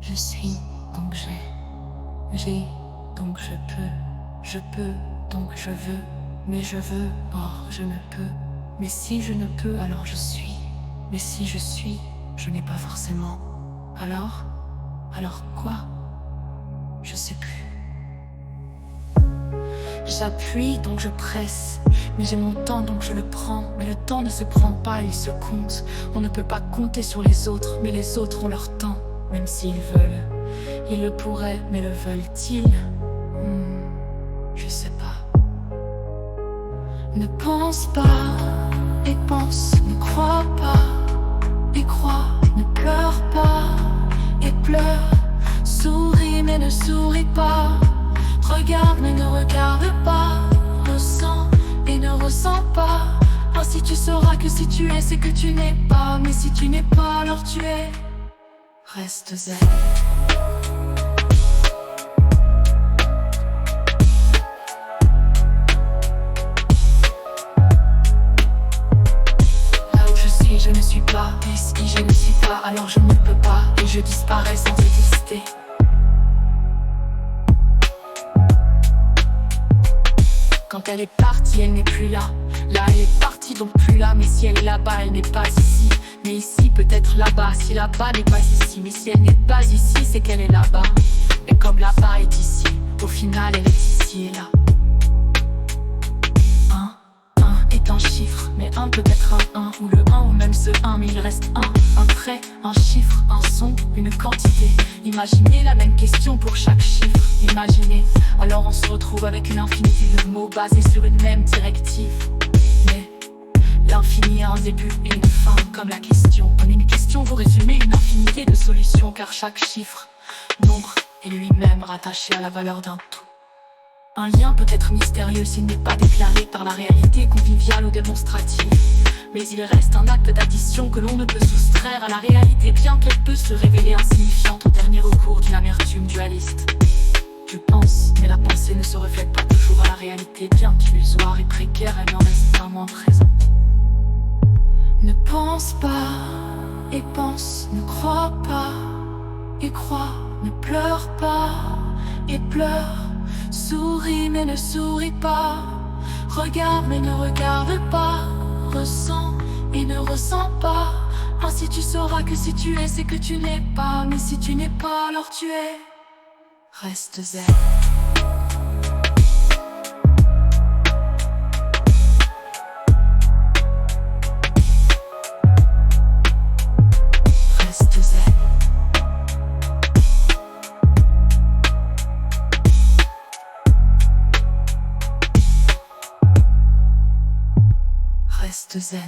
Je suis, donc j'ai, donc je peux, donc je veux, mais je veux, or je ne peux. Mais si je ne peux, alors je suis. Mais si je suis, je n'ai pas forcément. Alors quoi? Je sais plus. J'appuie, donc je presse. Mais j'ai mon temps, donc je le prends. Mais le temps ne se prend pas, il se compte. On ne peut pas compter sur les autres, mais les autres ont leur temps. Même s'ils veulent. Ils le pourraient, mais le veulent-ils? Je sais pas. Ne pense pas et pense, ne crois pas et crois, ne pleure pas et pleure. Souris mais ne souris pas. Regarde mais ne regarde pas. Ressens et ne ressens pas. Ainsi tu sauras que si tu es, c'est que tu n'es pas. Mais si tu n'es pas, alors tu es. Reste zen. Je ne suis pas, et si je ne suis pas, alors je ne peux pas, et je disparais sans exister. Quand elle est partie, elle n'est plus là. Là, elle est partie, donc plus là. Mais si elle est là-bas, elle n'est pas ici. Mais ici, peut-être là-bas. Si là-bas n'est pas ici, mais si elle n'est pas ici, c'est qu'elle est là-bas. Et comme là-bas est ici, au final, elle est ici et là. Un chiffre, mais un peut être un ou le 1 ou même ce 1, mais il reste un trait, un chiffre, un son, une quantité. Imaginez la même question pour chaque chiffre. Imaginez, alors on se retrouve avec une infinité de mots basés sur une même directive. Mais l'infini a un début et une fin, comme la question. En une question, vous résumez une infinité de solutions, car chaque chiffre, nombre, est lui-même rattaché à la valeur d'un tout. Un lien peut être mystérieux s'il n'est pas déclaré par la réalité conviviale ou démonstrative. Mais il reste un acte d'addition que l'on ne peut soustraire à la réalité, bien qu'elle peut se révéler insignifiante au dernier recours d'une amertume dualiste. Je pense, mais la pensée ne se reflète pas toujours à la réalité, bien qu'illusoire et précaire, elle n'en reste pas moins présente. Ne pense pas et pense, ne crois pas et crois, ne pleure pas et pleure. Souris mais ne souris pas. Regarde mais ne regarde pas. Ressens et ne ressens pas. Ainsi tu sauras que si tu es, c'est que tu n'es pas. Mais si tu n'es pas, alors tu es. Reste zen. Reste zen. Reste zen.